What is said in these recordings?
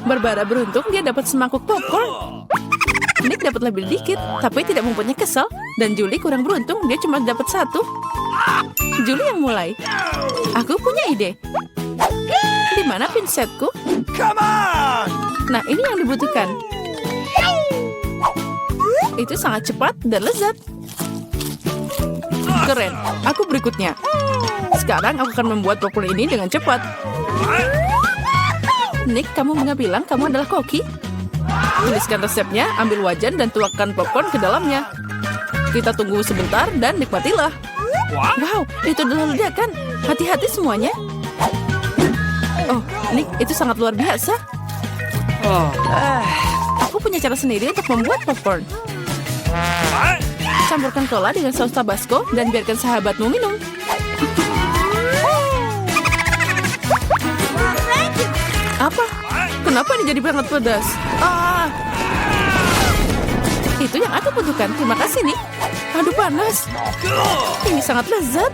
Barbara beruntung dia dapat semangkuk popcorn. Nick dapat lebih dikit, tapi tidak membuatnya kesal. Dan Julie kurang beruntung, dia cuma dapat satu. Julie yang mulai. Aku punya ide. Di mana pinsetku? Nah, ini yang dibutuhkan. Itu sangat cepat dan lezat. Keren, aku berikutnya. Sekarang aku akan membuat popcorn ini dengan cepat. Nick, kamu nggak bilang kamu adalah koki? Tuliskan resepnya, ambil wajan dan tuangkan popcorn ke dalamnya. Kita tunggu sebentar dan nikmatilah. Wow, itu adalah ledakan. Hati-hati semuanya. Oh, Nick, itu sangat luar biasa. Aku punya cara sendiri untuk membuat popcorn. Campurkan cola dengan saus tabasco dan biarkan sahabatmu minum. Apa? Kenapa ini jadi sangat pedas? Itu yang aku butuhkan. Terima kasih, Nick. Aduh, panas. Ini sangat lezat.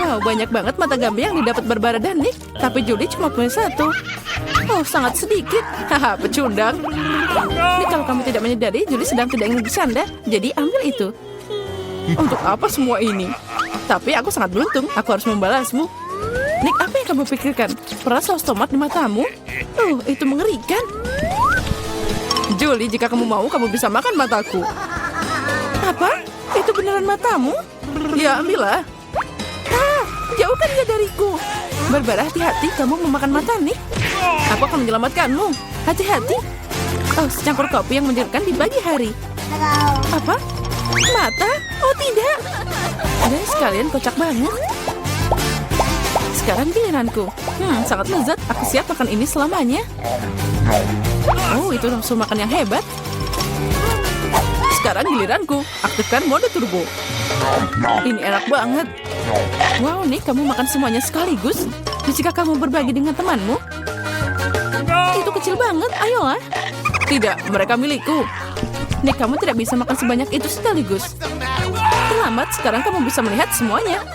Wow, banyak banget mata gambar yang didapat Barbara dan Nick. Tapi Julie cuma punya satu. Oh, sangat sedikit. Haha, pecundang. Nick, kalau kamu tidak menyadari, Julie sedang tidak ingin bercanda. Jadi ambil itu. Untuk apa semua ini? Tapi aku sangat beruntung. Aku harus membalasmu. Nick, apa yang kamu pikirkan? Peras saus tomat di matamu? Itu mengerikan. Julie, jika kamu mau, kamu bisa makan mataku. Apa? Itu beneran matamu? Ya, ambillah. Jauhkan dia dariku. Barbara, hati-hati, kamu memakan mata, Nick. Aku akan menyelamatkanmu. Hati-hati. Oh, secangkir kopi yang menyegarkan di pagi hari. Apa? Mata? Oh, tidak. Dan sekalian kocak banget. Sekarang giliranku. Sangat lezat. Aku siap makan ini selamanya. Oh, itu nafsu makan yang hebat. Sekarang giliranku. Aktifkan mode turbo. Ini enak banget. Wow, Nick, kamu makan semuanya sekaligus. Jika kamu berbagi dengan temanmu? Itu kecil banget. Ayolah. Tidak, mereka milikku. Nick, kamu tidak bisa makan sebanyak itu sekaligus. Terlambat, sekarang kamu bisa melihat semuanya.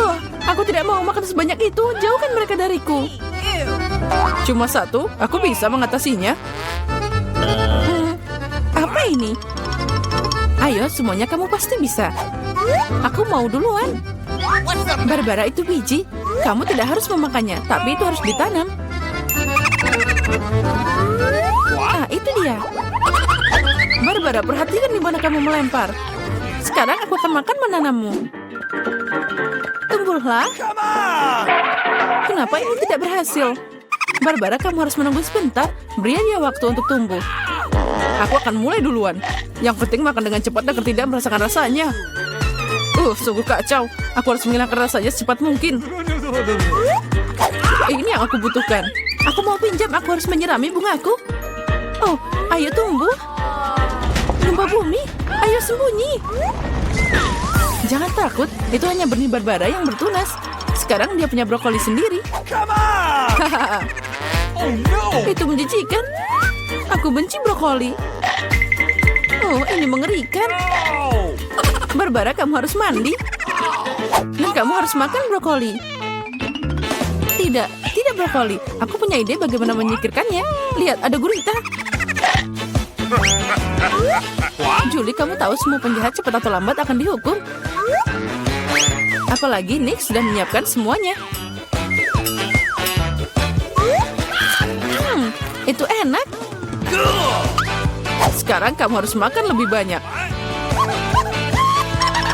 Oh, aku tidak mau makan sebanyak itu. Jauhkan mereka dariku. Cuma satu, aku bisa mengatasinya. Apa ini? Ayo, semuanya kamu pasti bisa. Aku mau duluan. Barbara, itu biji. Kamu tidak harus memakannya, tapi itu harus ditanam. Itu dia. Barbara, perhatikan di mana kamu melempar. Sekarang aku akan makan menanammu. Tumbuhlah. Kenapa ini tidak berhasil? Barbara, kamu harus menunggu sebentar. Beri dia waktu untuk tumbuh. Aku akan mulai duluan. Yang penting makan dengan cepat agar tidak merasakan rasanya. Sungguh kacau. Aku harus menghilangkan rasanya secepat mungkin. Ini yang aku butuhkan. Aku mau pinjam, aku harus menyirami bungaku. Oh, ayo tumbuh. Gempa bumi, ayo sembunyi. Jangan takut, itu hanya benih Barbara yang bertunas. Sekarang dia punya brokoli sendiri. Itu menjijikan. Aku benci brokoli. Oh, ini mengerikan. Barbara, kamu harus mandi. Dan kamu harus makan brokoli. Tidak, tidak brokoli. Aku punya ide bagaimana menyingkirkannya. Lihat, ada gurita. Julie, kamu tahu semua penjahat cepat atau lambat akan dihukum. Apalagi Nick sudah menyiapkan semuanya. Itu enak. Sekarang kamu harus makan lebih banyak.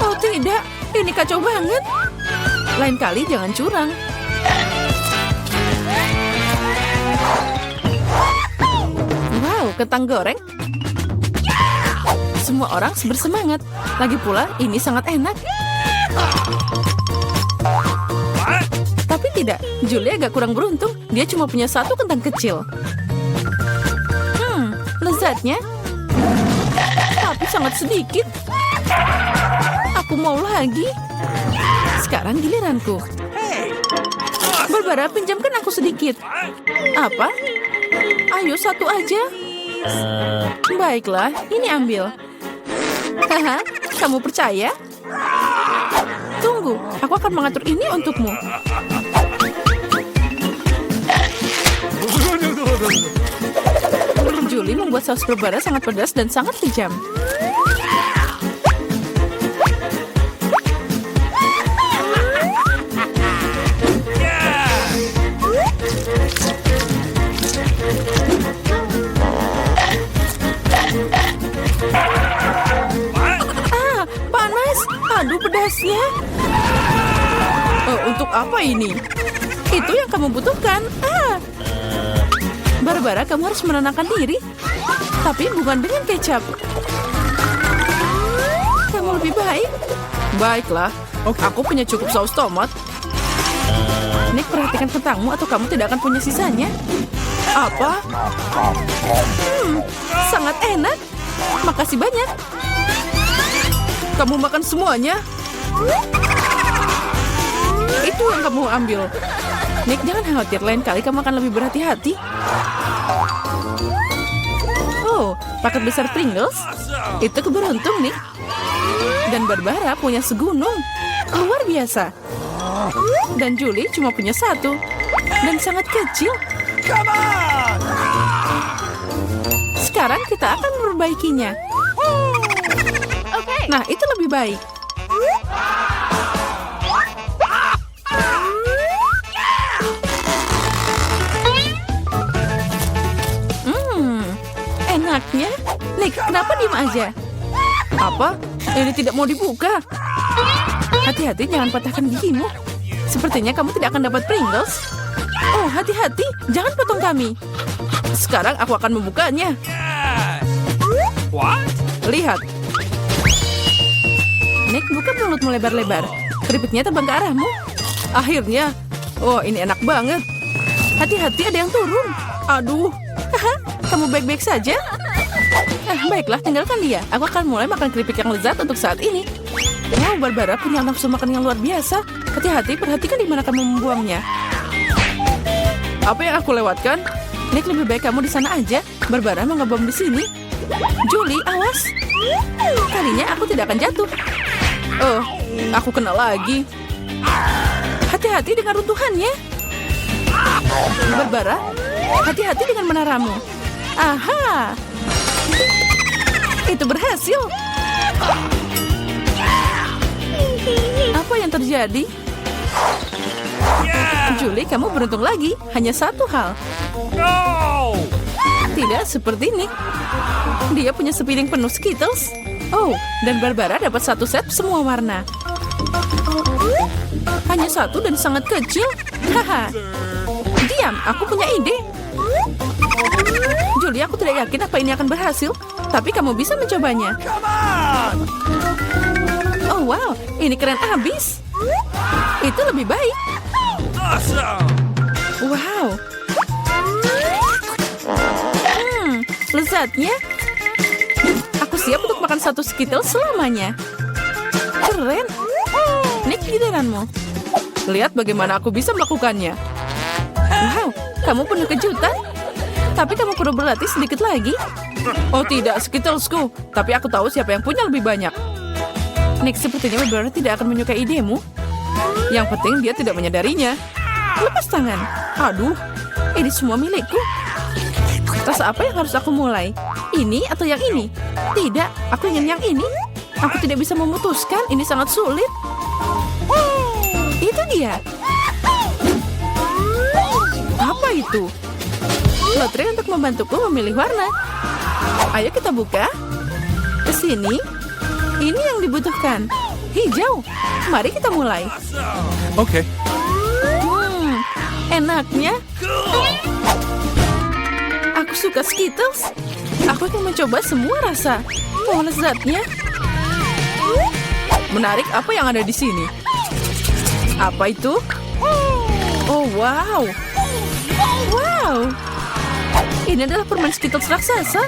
Oh tidak, ini kacau banget. Lain kali jangan curang. Wow, kentang goreng. Semua orang bersemangat. Lagi pula, ini sangat enak. Tapi tidak, Julie agak kurang beruntung. Dia cuma punya satu kentang kecil. Lezatnya. Tapi sangat sedikit. Aku mau lagi. Sekarang giliranku. Barbara, pinjamkan aku sedikit. Apa? Ayo, satu aja. Baiklah, ini ambil. Haha, kamu percaya? Tunggu, aku akan mengatur ini untukmu. Julie membuat saus berbara sangat pedas dan sangat kejam. Panas! Aduh, pedasnya! Untuk apa ini? Itu yang kamu butuhkan. Barbara, kamu harus menenangkan diri. Tapi bukan dengan kecap. Kamu lebih baik. Baiklah, aku punya cukup saus tomat. Nick, perhatikan kentangmu atau kamu tidak akan punya sisanya. Apa? Sangat enak. Makasih banyak. Kamu makan semuanya? Itu yang kamu ambil. Nick, jangan khawatir. Lain kali kamu akan lebih berhati-hati. Oh, paket besar Pringles? Itu keberuntung, Nick. Dan Barbara punya segunung. Luar biasa. Dan Julie cuma punya satu. Dan sangat kecil. Sekarang kita akan memperbaikinya. Nah, itu lebih baik. Enaknya. Nick, kenapa diem aja? Apa? Ini tidak mau dibuka. Hati-hati, jangan patahkan gigimu. Sepertinya kamu tidak akan dapat Pringles. Oh, hati-hati, jangan potong kami. Sekarang aku akan membukanya. Lihat. Nick, buka mulutmu lebar-lebar. Keripiknya terbang ke arahmu. Akhirnya. Oh, ini enak banget. Hati-hati, ada yang turun. Aduh. Kamu baik-baik saja? Baiklah, tinggalkan dia. Aku akan mulai makan keripik yang lezat untuk saat ini. Wow, Barbara punya nafsu makan yang luar biasa. Hati-hati, perhatikan di mana kamu membuangnya. Apa yang aku lewatkan? Nick, lebih baik kamu di sana aja. Barbara mau ngebom di sini. Julie, awas. Kalinya aku tidak akan jatuh. Oh, aku kena lagi. Hati-hati dengan runtuhannya. Barbara, hati-hati dengan menaramu. Aha. Itu berhasil. Apa yang terjadi? Julie, kamu beruntung lagi. Hanya satu hal. Tidak seperti ini. Dia punya sepiring penuh Skittles. Oh, dan Barbara dapat satu set semua warna. Hanya satu dan sangat kecil. Haha. Diam, aku punya ide. Julie, aku tidak yakin apa ini akan berhasil. Tapi kamu bisa mencobanya. Oh wow, ini keren abis. Itu lebih baik. Wow. Lezatnya. Aku siap untuk makan satu Skittles selamanya. Keren. Nick, giliranmu. Lihat bagaimana aku bisa melakukannya. Wow, kamu penuh kejutan. Tapi kamu perlu berlatih sedikit lagi. Oh tidak, Skittlesku. Tapi aku tahu siapa yang punya lebih banyak. Nick, sepertinya Barbara tidak akan menyukai idemu. Yang penting dia tidak menyadarinya. Lepas tangan. Aduh, ini semua milikku. Rasa apa yang harus aku mulai? Ini atau yang ini? Tidak, aku ingin yang ini. Aku tidak bisa memutuskan, ini sangat sulit. Itu dia. Apa itu? Lotre untuk membantuku memilih warna. Ayo kita buka. Kesini. Ini yang dibutuhkan. Hijau. Mari kita mulai. Oke. Enaknya. Aku suka Skittles. Aku akan mencoba semua rasa. Oh, lezatnya. Menarik, apa yang ada di sini? Apa itu? Oh, wow. Wow. Ini adalah permen Skittles raksasa.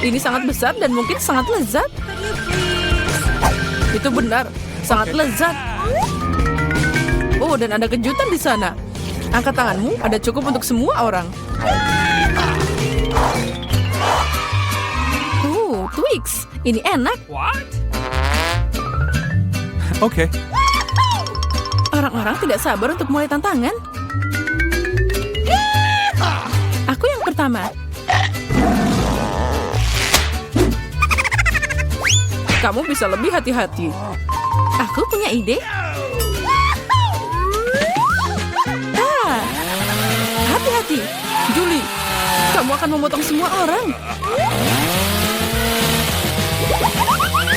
Ini sangat besar dan mungkin sangat lezat. Itu benar, sangat lezat. Oh, dan ada kejutan di sana. Angkat tanganmu, ada cukup untuk semua orang. Twix. Ini enak. Oke. Orang-orang tidak sabar untuk mulai tantangan. Aku yang pertama. Kamu bisa lebih hati-hati. Aku punya ide. Hati-hati, Julie. Kamu akan memotong semua orang.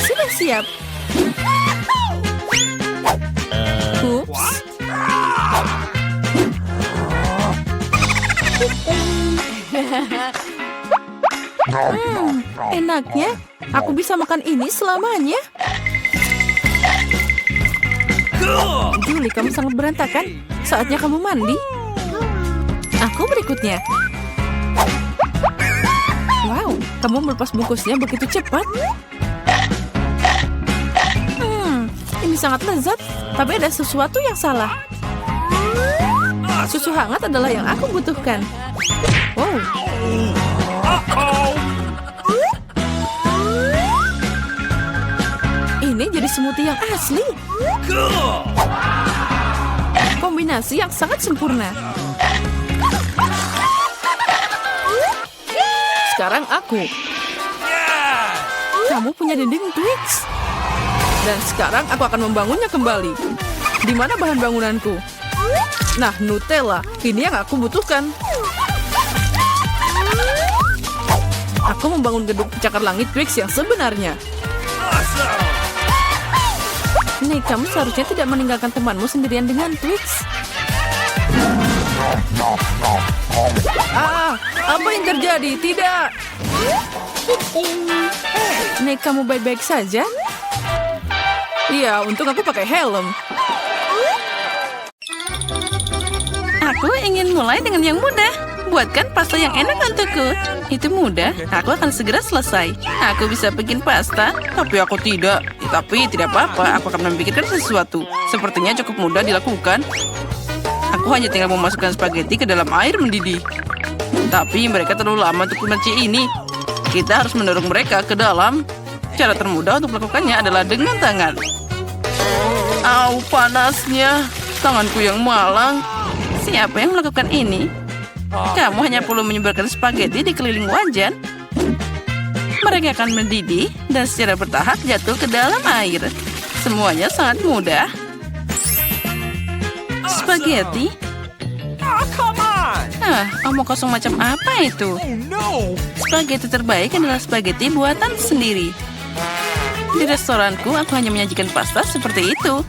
Sudah siap. Ups. Enaknya. Aku bisa makan ini selamanya. Julie, kamu sangat berantakan. Saatnya kamu mandi. Aku berikutnya. Wow, kamu melepas bungkusnya begitu cepat. Ini sangat lezat, tapi ada sesuatu yang salah. Susu hangat adalah yang aku butuhkan. Wow. Ini jadi smoothie yang asli. Kombinasi yang sangat sempurna. Sekarang aku. Kamu punya dinding Twix. Dan sekarang aku akan membangunnya kembali. Di mana bahan bangunanku? Nah, Nutella. Ini yang aku butuhkan. Aku membangun gedung pencakar langit Twix yang sebenarnya. Nih, kamu seharusnya tidak meninggalkan temanmu sendirian dengan Twix. Apa yang terjadi? Tidak. Nih, kamu baik-baik saja? Iya, untung aku pakai helm. Aku ingin mulai dengan yang mudah. Buatkan pasta yang enak untukku. Itu mudah, aku akan segera selesai. Aku bisa bikin pasta, tapi aku tidak. Tapi tidak apa-apa, aku akan memikirkan sesuatu. Sepertinya cukup mudah dilakukan. Aku hanya tinggal memasukkan spaghetti ke dalam air mendidih. Tapi mereka terlalu lama untuk kunci ini. Kita harus mendorong mereka ke dalam. Cara termudah untuk melakukannya adalah dengan tangan. Au, panasnya. Tanganku yang malang. Siapa yang melakukan ini? Kamu hanya perlu menyebarkan spaghetti di keliling wajan. Mereka akan mendidih dan secara bertahap jatuh ke dalam air. Semuanya sangat mudah. Spaghetti? Omong kosong macam apa itu? Spaghetti terbaik adalah spaghetti buatan sendiri. Di restoranku, aku hanya menyajikan pasta seperti itu.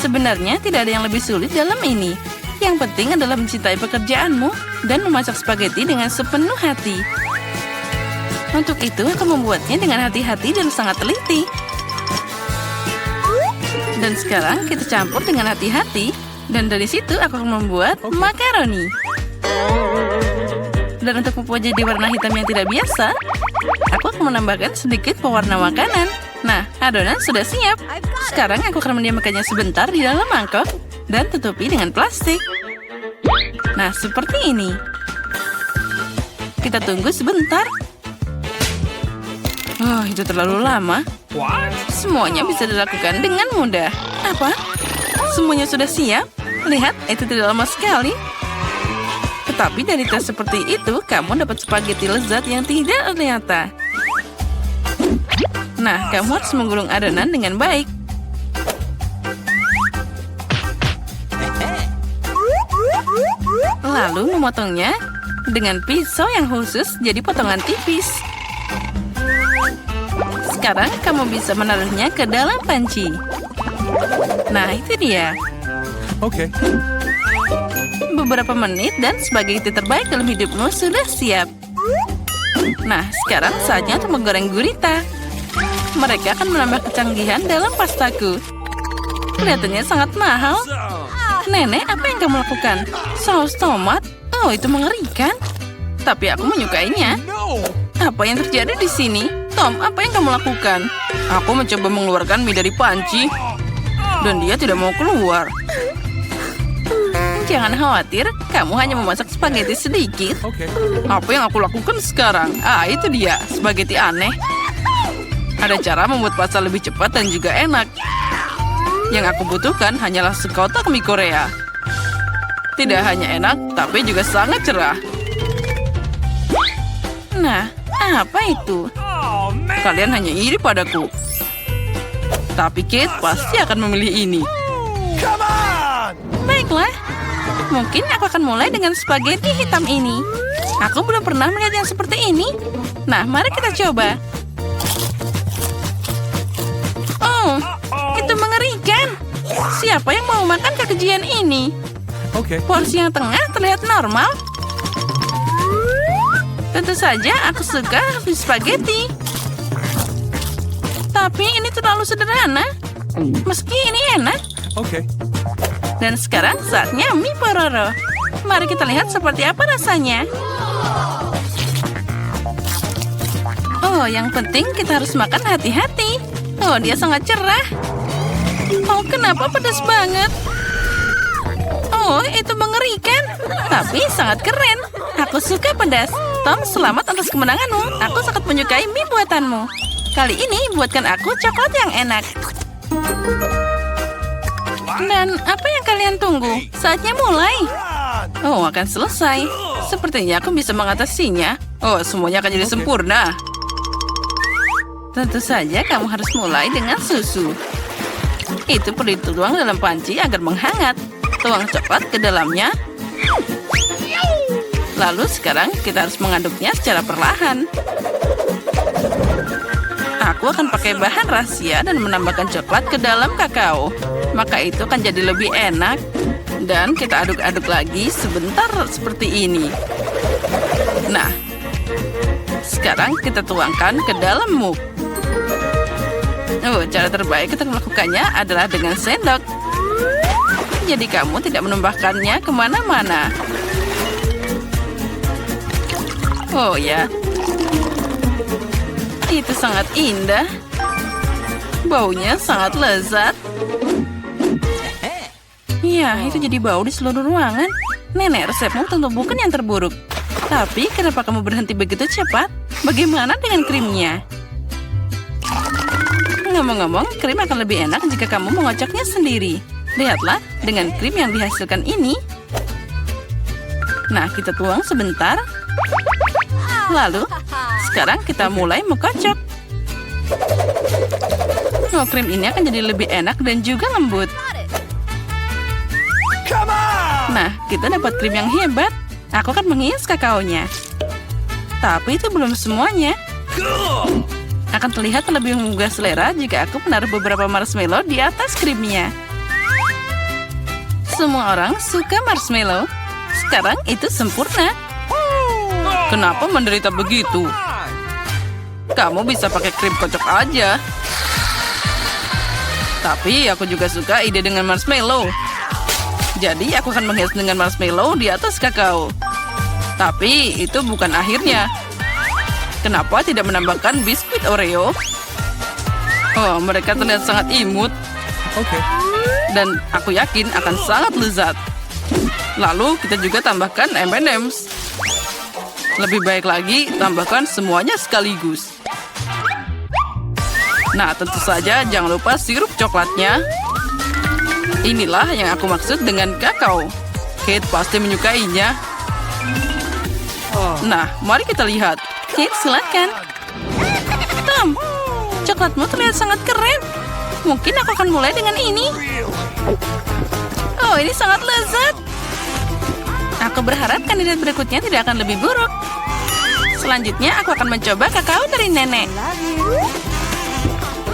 Sebenarnya tidak ada yang lebih sulit dalam ini. Yang penting adalah mencintai pekerjaanmu dan memasak spaghetti dengan sepenuh hati. Untuk itu, aku membuatnya dengan hati-hati dan sangat teliti. Dan sekarang kita campur dengan hati-hati. Dan dari situ aku akan membuat makaroni. Dan untuk membuat jadi warna hitam yang tidak biasa, aku akan menambahkan sedikit pewarna makanan. Nah, adonan sudah siap. Sekarang aku akan mendiamkannya sebentar di dalam mangkok dan tutupi dengan plastik. Nah, seperti ini. Kita tunggu sebentar. Oh, itu terlalu lama. Semuanya bisa dilakukan dengan mudah. Apa? Semuanya sudah siap? Lihat, itu tidak lama sekali. Tetapi dari tes seperti itu, kamu dapat spaghetti lezat yang tidak ternyata. Nah, kamu harus menggulung adonan dengan baik. Lalu memotongnya dengan pisau yang khusus jadi potongan tipis. Sekarang kamu bisa menaruhnya ke dalam panci. Nah, itu dia. Okay. Beberapa menit dan spaghetti terbaik dalam hidupmu sudah siap. Nah, sekarang saatnya untuk menggoreng gurita. Mereka akan menambah kecanggihan dalam pastaku. Kelihatannya sangat mahal. Nenek, apa yang kamu lakukan? Saus tomat? Oh, itu mengerikan. Tapi aku menyukainya. Apa yang terjadi di sini? Tom, apa yang kamu lakukan? Aku mencoba mengeluarkan mie dari panci. Dan dia tidak mau keluar. Jangan khawatir, kamu hanya memasak spaghetti sedikit. Okay. Apa yang aku lakukan sekarang? Itu dia, spaghetti aneh. Ada cara membuat pasta lebih cepat dan juga enak. Yang aku butuhkan hanyalah sekotak mie Korea. Tidak hanya enak, tapi juga sangat cerah. Nah, apa itu? Kalian hanya iri padaku. Tapi Kate pasti akan memilih ini. Baiklah. Mungkin aku akan mulai dengan spaghetti hitam ini. Aku belum pernah melihat yang seperti ini. Nah, mari kita coba. Oh, itu mengerikan. Siapa yang mau makan kekejian ini? Okay. Porsi yang tengah terlihat normal. Tentu saja aku suka spaghetti. Tapi ini terlalu sederhana. Meski ini enak. Okay. Dan sekarang saatnya mie pororo. Mari kita lihat seperti apa rasanya. Oh, yang penting kita harus makan hati-hati. Oh, dia sangat cerah. Oh, kenapa pedas banget? Oh, itu mengerikan. Tapi sangat keren. Aku suka pedas. Tom, selamat atas kemenanganmu. Aku sangat menyukai mie buatanmu. Kali ini buatkan aku coklat yang enak. Dan apa yang kalian tunggu? Saatnya mulai. Oh, akan selesai. Sepertinya aku bisa mengatasinya. Oh, semuanya akan jadi sempurna. Tentu saja kamu harus mulai dengan susu. Itu perlu dituang dalam panci agar menghangat. Tuang coklat ke dalamnya. Lalu sekarang kita harus mengaduknya secara perlahan. Aku akan pakai bahan rahasia dan menambahkan coklat ke dalam kakao. Maka itu akan jadi lebih enak. Dan kita aduk-aduk lagi sebentar seperti ini. Nah, sekarang kita tuangkan ke dalam mug. Oh, cara terbaik kita melakukannya adalah dengan sendok. Jadi kamu tidak menumpahkannya kemana-mana. Oh ya, itu sangat indah. Baunya sangat lezat. Ya, itu jadi bau di seluruh ruangan. Nenek, resepmu tentu bukan yang terburuk. Tapi kenapa kamu berhenti begitu cepat? Bagaimana dengan krimnya? Ngomong-ngomong, krim akan lebih enak jika kamu mengocoknya sendiri. Lihatlah, dengan krim yang dihasilkan ini. Nah, kita tuang sebentar. Lalu, sekarang kita mulai mengkocok. Oh, krim ini akan jadi lebih enak dan juga lembut. Nah, kita dapat krim yang hebat. Aku akan menghias kakaonya. Tapi itu belum semuanya. Akan terlihat lebih menggugah selera jika aku menaruh beberapa marshmallow di atas krimnya. Semua orang suka marshmallow. Sekarang itu sempurna. Kenapa menderita begitu? Kamu bisa pakai krim kocok aja. Tapi aku juga suka ide dengan marshmallow. Jadi aku akan menghias dengan marshmallow di atas kakao. Tapi itu bukan akhirnya. Kenapa tidak menambahkan biskuit Oreo? Oh, mereka terlihat sangat imut. Okay. Dan aku yakin akan sangat lezat. Lalu kita juga tambahkan M&M's. Lebih baik lagi, tambahkan semuanya sekaligus. Nah, tentu saja jangan lupa sirup coklatnya. Inilah yang aku maksud dengan kakao. Kate pasti menyukainya. Nah, mari kita lihat. Kate, silakan. Tom, coklatmu terlihat sangat keren. Mungkin aku akan mulai dengan ini. Oh, ini sangat lezat. Aku berharap kandidat berikutnya tidak akan lebih buruk. Selanjutnya, aku akan mencoba kakao dari nenek.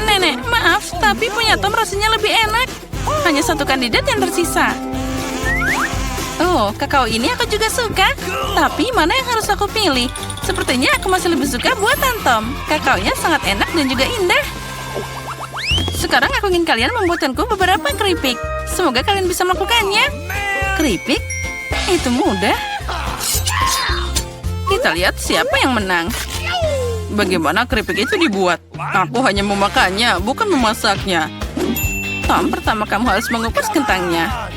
Nenek, maaf, tapi punya Tom rasanya lebih enak. Hanya satu kandidat yang tersisa. Oh, kakao ini aku juga suka. Tapi mana yang harus aku pilih? Sepertinya aku masih lebih suka buatan Tom. Kakaonya sangat enak dan juga indah. Sekarang aku ingin kalian membuatkanku beberapa keripik. Semoga kalian bisa melakukannya. Keripik? Itu mudah. Kita lihat siapa yang menang. Bagaimana keripik itu dibuat? Aku hanya memakannya, bukan memasaknya. Tom, pertama kamu harus mengupas kentangnya.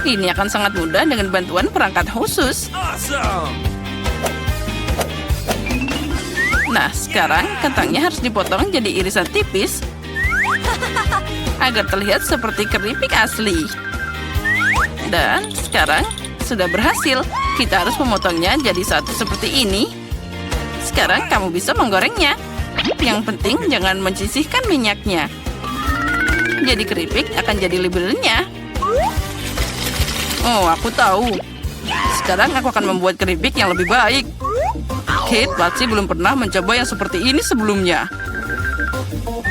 Ini akan sangat mudah dengan bantuan perangkat khusus. Nah, sekarang kentangnya harus dipotong jadi irisan tipis agar terlihat seperti keripik asli. Dan sekarang sudah berhasil. Kita harus memotongnya jadi satu seperti ini. Sekarang kamu bisa menggorengnya. Yang penting jangan menyisihkan minyaknya. Jadi keripik akan jadi lebih renyah. Oh, aku tahu. Sekarang aku akan membuat keripik yang lebih baik. Kate pasti belum pernah mencoba yang seperti ini sebelumnya.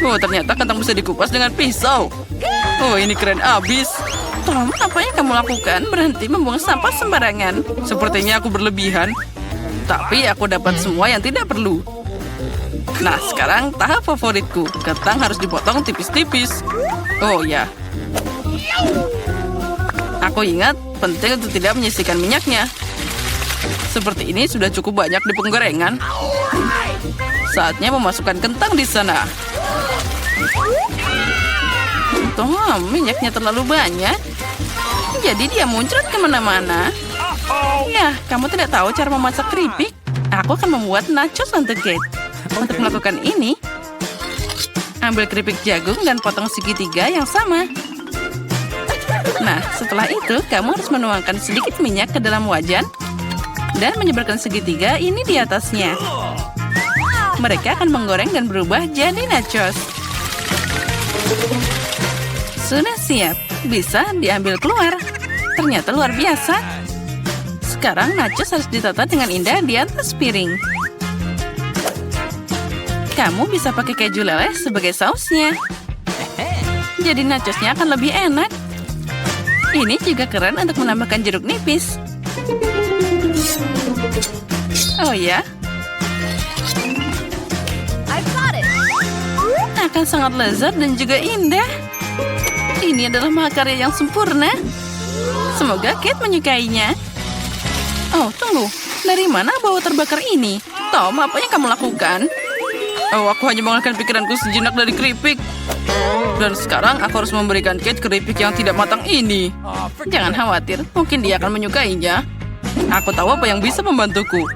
Oh, ternyata kentang bisa dikupas dengan pisau. Oh, ini keren abis. Tom, apa yang kamu lakukan? Berhenti membuang sampah sembarangan. Sepertinya aku berlebihan. Tapi aku dapat semua yang tidak perlu. Nah, sekarang tahap favoritku. Kentang harus dipotong tipis-tipis. Oh ya. Aku ingat penting untuk tidak menyisihkan minyaknya. Seperti ini sudah cukup banyak di penggorengan. Saatnya memasukkan kentang di sana. Tom, minyaknya terlalu banyak. Jadi dia muncrat kemana-mana. Ya, kamu tidak tahu cara memasak keripik? Aku akan membuat nachos untuk Kate. Untuk melakukan ini, ambil keripik jagung dan potong segitiga yang sama. Nah, setelah itu, kamu harus menuangkan sedikit minyak ke dalam wajan dan menyebarkan segitiga ini di atasnya. Mereka akan menggoreng dan berubah jadi nachos. Sudah siap, bisa diambil keluar. Ternyata luar biasa. Sekarang nachos harus ditata dengan indah di atas piring. Kamu bisa pakai keju leleh sebagai sausnya. Jadi nachosnya akan lebih enak. Ini juga keren untuk menambahkan jeruk nipis. Oh ya? Akan sangat lezat dan juga indah. Ini adalah mahakarya yang sempurna. Semoga Kate menyukainya. Oh, tunggu. Dari mana bau terbakar ini? Tom, apa yang kamu lakukan? Oh, aku hanya mengalihkan pikiranku sejenak dari keripik. Dan sekarang aku harus memberikan Kate keripik yang tidak matang ini. Jangan khawatir, mungkin dia akan menyukainya. Aku tahu apa yang bisa membantuku.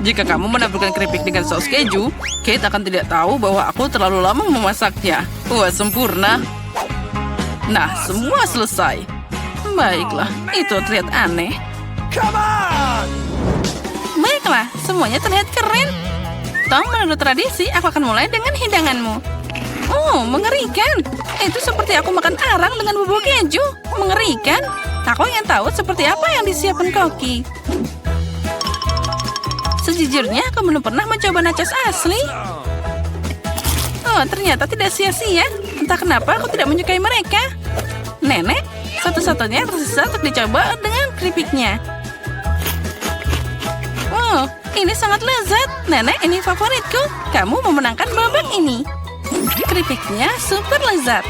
Jika kamu menaburkan keripik dengan saus keju, Kate akan tidak tahu bahwa aku terlalu lama memasaknya. Wah, sempurna. Nah, semua selesai. Baiklah, itu terlihat aneh. Baiklah, semuanya terlihat keren. Tom, menurut tradisi, aku akan mulai dengan hidanganmu. Oh, mengerikan. Itu seperti aku makan arang dengan bubuk keju. Mengerikan. Aku ingin tahu seperti apa yang disiapkan Koki. Sejujurnya, aku belum pernah mencoba nachos asli. Oh, ternyata tidak sia-sia. Entah kenapa aku tidak menyukai mereka. Nenek, satu-satunya yang tersisa untuk dicoba dengan keripiknya. Wow, ini sangat lezat. Nenek, ini favoritku. Kamu memenangkan babak ini. Keripiknya super lezat.